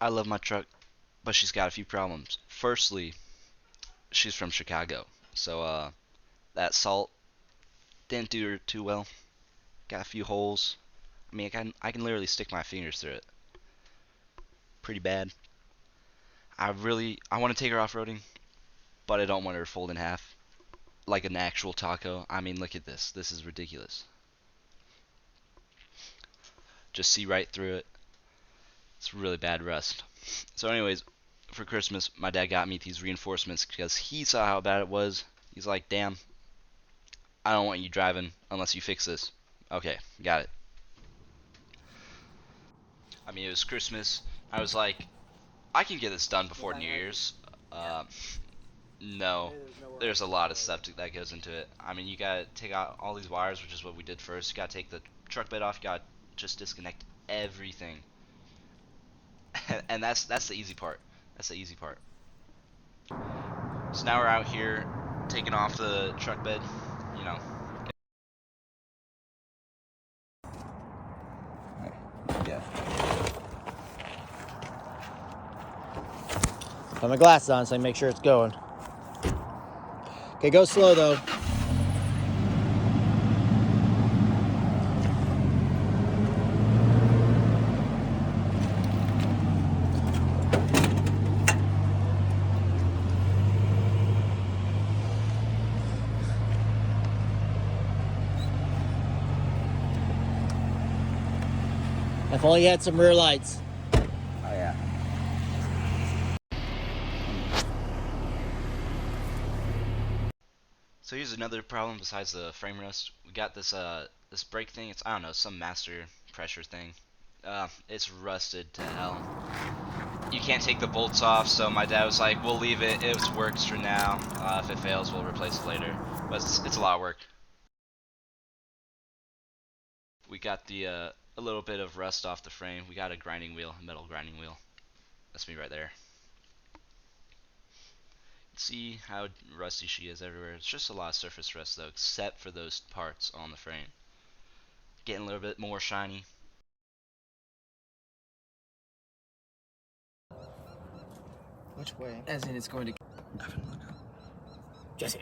I love my truck, but she's got a few problems. Firstly, she's from Chicago, so that salt didn't do her too well. Got a few holes. I mean, I can literally stick my fingers through it. Pretty bad. I want to take her off-roading, but I don't want her to fold in half like an actual taco. I mean, look at this. This is ridiculous. Just see right through it. It's really bad rust. So anyways, for Christmas, my dad got me these reinforcements because he saw how bad it was. He's like, damn, I don't want you driving unless you fix this. Okay, got it. I mean, it was Christmas. I was like, I can get this done before New Year's. Uh, no, there's a lot of stuff that goes into it. I mean, you gotta take out all these wires, which is what we did first. You gotta take the truck bed off. You gotta just disconnect everything, and that's the easy part. That's the easy part. So now we're out here taking off the truck bed. You know, Yeah. Put my glasses on so I make sure it's going. Okay, go slow though. If only you had some rear lights. oh yeah. So here's another problem besides the frame rust. We got this brake thing. It's, I don't know, some master pressure thing. It's rusted to hell. You can't take the bolts off, so my dad was like, we'll leave it. It works for now. If it fails, we'll replace it later. But it's a lot of work. We got the a little bit of rust off the frame. We got a grinding wheel, a metal grinding wheel. That's me right there. See how rusty she is everywhere. It's just a lot of surface rust though, except for those parts on the frame. Getting a little bit more shiny. Which way? As in, it's going to. Evan, look up. Jesse.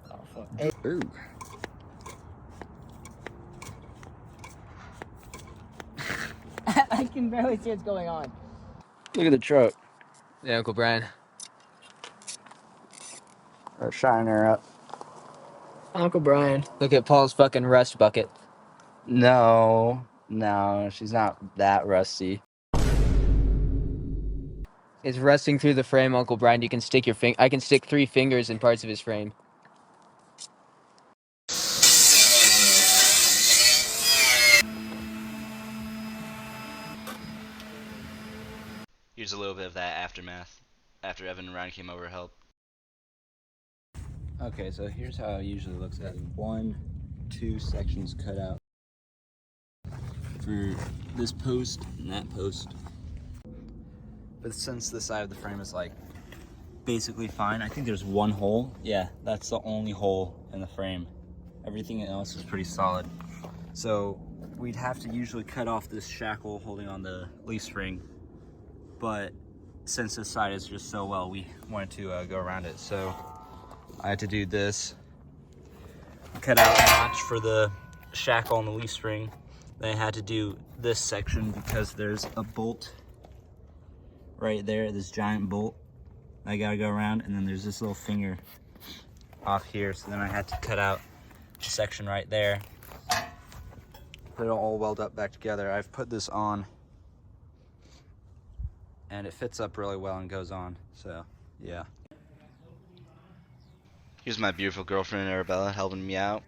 Oh fuck. Hey. Ooh. I can barely see what's going on. Look at the truck. Yeah, Uncle Brian. We're shining her up. Uncle Brian. Look at Paul's fucking rust bucket. No, she's not that rusty. It's rusting through the frame, Uncle Brian. You can stick your I can stick 3 fingers in parts of his frame. Here's a little bit of that aftermath after Evan and Ryan came over to help. Okay, so here's how it usually looks at 2 sections cut out for this post and that post. But since the side of the frame is like basically fine, I think there's one hole. Yeah, that's the only hole in the frame. Everything else is pretty solid. So we'd have to usually cut off this shackle holding on the leaf spring, but since this side is just so well, we wanted to go around it. So I had to do this, cut out a notch for the shackle on the leaf spring. Then I had to do this section because there's a bolt right there, this giant bolt I gotta go around, and then there's this little finger off here. So then I had to cut out a section right there, put it all welded up back together. I've put this on and it fits up really well and goes on, so yeah. Here's my beautiful girlfriend Arabella helping me out.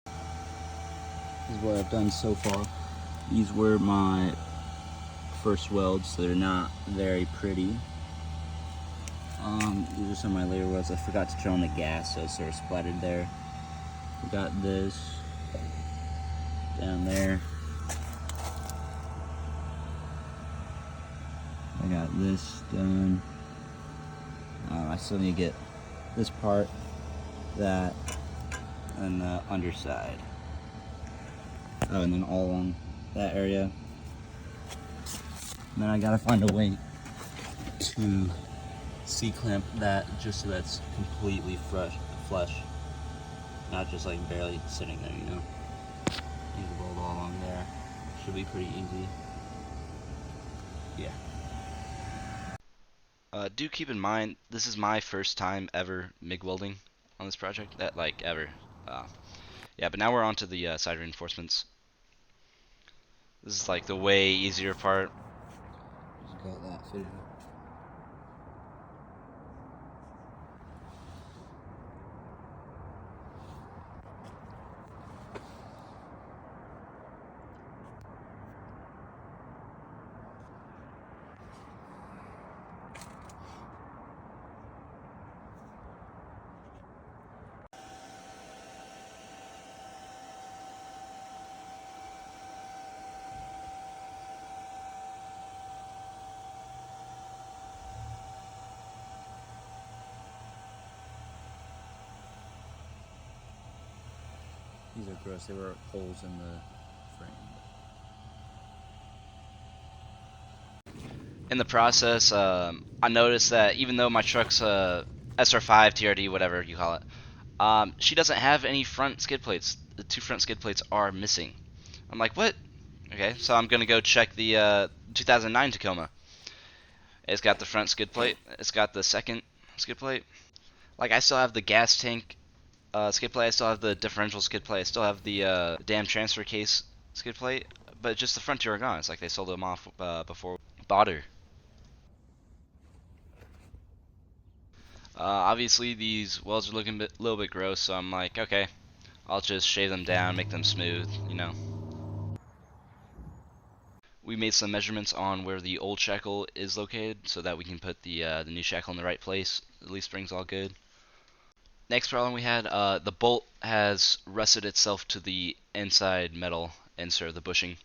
This is what I've done so far. These were my first welds, so they're not very pretty. These are some of my later welds. I forgot to turn on the gas, so it sort of splattered there. We got this down there. I got this done. I still need to get this part, that, and the underside Oh, and then all along that area. And then I gotta find a way to C-clamp that just so that's completely flush. Not just like barely sitting there, you know? Use the bolt all along there. Should be pretty easy. Yeah. Do keep in mind, this is my first time ever MIG welding on this project. That, like, ever. Yeah, but now we're on to the side reinforcements. This is like the way easier part. Just got that fitted up. These are gross. They were holes in the frame. In the process, I noticed that even though my truck's SR5, TRD, whatever you call it, she doesn't have any front skid plates. The 2 front skid plates are missing. I'm like, what? Okay, so I'm gonna go check the 2009 Tacoma. It's got the front skid plate. It's got the second skid plate. Like, I still have the gas tank skid plate. I still have the differential skid plate. I still have the damn transfer case skid plate. But just the front two are gone. It's like they sold them off before we bought her. Obviously, these welds are looking a little bit gross, so I'm like, okay, I'll just shave them down, make them smooth, you know. We made some measurements on where the old shackle is located so that we can put the new shackle in the right place. The leaf spring's all good. Next problem we had, the bolt has rusted itself to the inside metal insert of the bushing.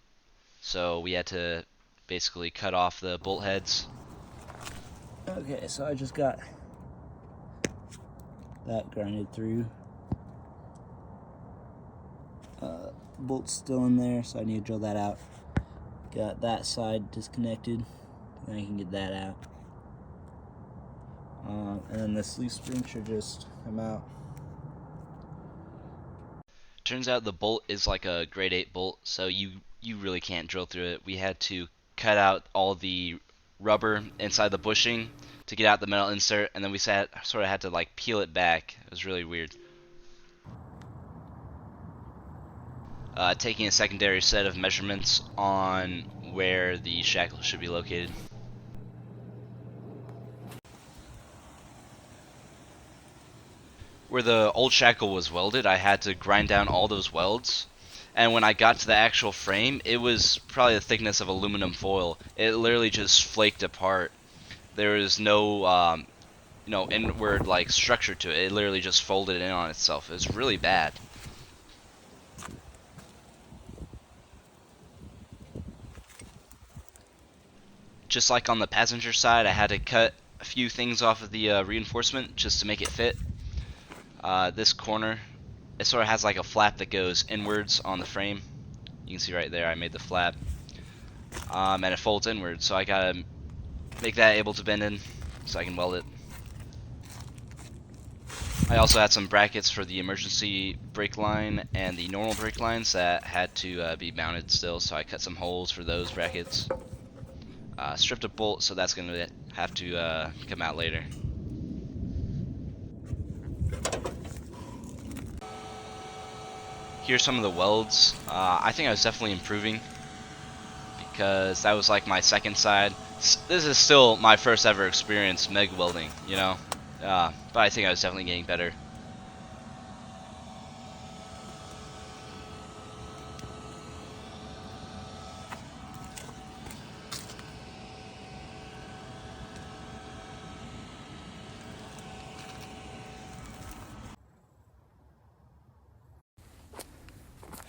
So we had to basically cut off the bolt heads. Okay, so I just got that grinded through. Bolt's still in there, so I need to drill that out. Got that side disconnected, and I can get that out. And then this leaf spring should just come out. Turns out the bolt is like a grade 8 bolt, so you really can't drill through it. We had to cut out all the rubber inside the bushing to get out the metal insert, and then we sort of had to like peel it back. It was really weird. Taking a secondary set of measurements on where the shackle should be located. Where the old shackle was welded, I had to grind down all those welds, and when I got to the actual frame, it was probably the thickness of aluminum foil. It literally just flaked apart. There was no inward like structure to it. It literally just folded in on itself. It was really bad. Just like on the passenger side, I had to cut a few things off of the reinforcement just to make it fit. This corner, it sort of has like a flap that goes inwards on the frame. You can see right there I made the flap. And it folds inwards, so I gotta make that able to bend in so I can weld it. I also had some brackets for the emergency brake line and the normal brake lines that had to be mounted still, so I cut some holes for those brackets. Stripped a bolt, so that's gonna have to come out later. Here's some of the welds. I think I was definitely improving because that was like my second side. This is still my first ever experience MIG welding, you know, but I think I was definitely getting better.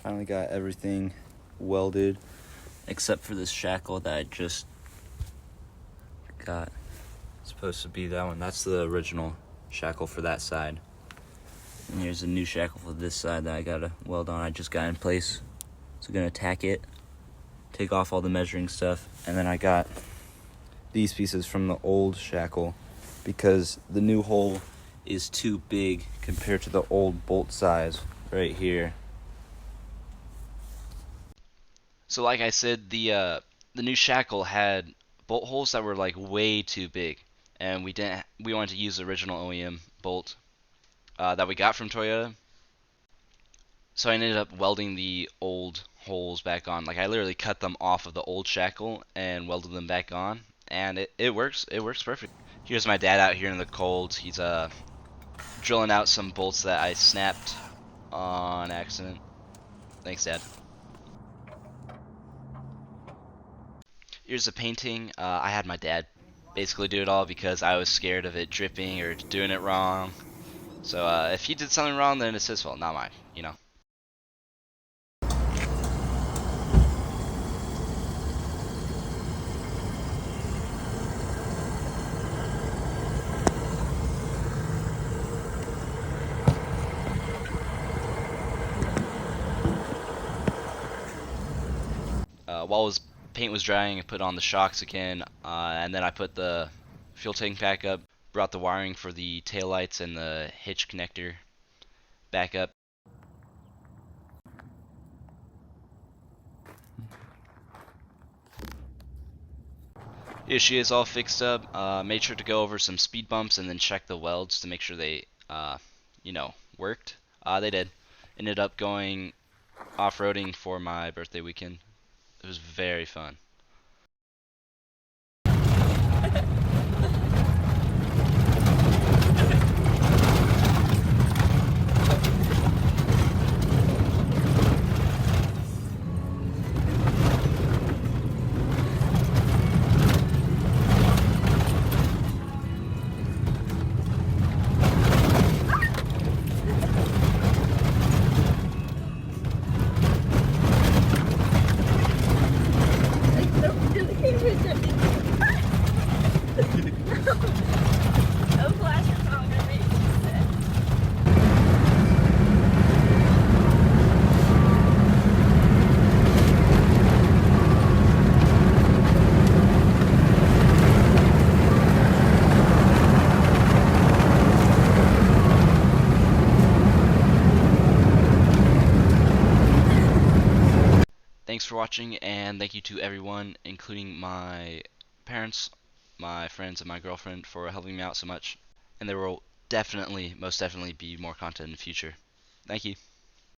Finally got everything welded except for this shackle that I just got. It's supposed to be that one. That's the original shackle for that side. And here's a new shackle for this side that I gotta weld on. I just got in place So gonna tack it, take off all the measuring stuff, and then I got these pieces from the old shackle because the new hole is too big compared to the old bolt size right here. So like I said, the new shackle had bolt holes that were like way too big, and we wanted to use the original OEM bolt that we got from Toyota. So I ended up welding the old holes back on. Like I literally cut them off of the old shackle and welded them back on, and it works. It works perfect. Here's my dad out here in the cold. He's drilling out some bolts that I snapped on accident. Thanks, Dad. Here's a painting. I had my dad basically do it all because I was scared of it dripping or doing it wrong. So if he did something wrong, then it's his fault, not mine, you know. While his paint was drying, I put on the shocks again, and then I put the fuel tank back up, brought the wiring for the taillights and the hitch connector back up. Here she is all fixed up. Made sure to go over some speed bumps and then check the welds to make sure they, worked. They did. Ended up going off-roading for my birthday weekend. It was very fun. Thanks for watching, and thank you to everyone, including my parents, my friends, and my girlfriend for helping me out so much. And there will definitely, most definitely, be more content in the future. Thank you.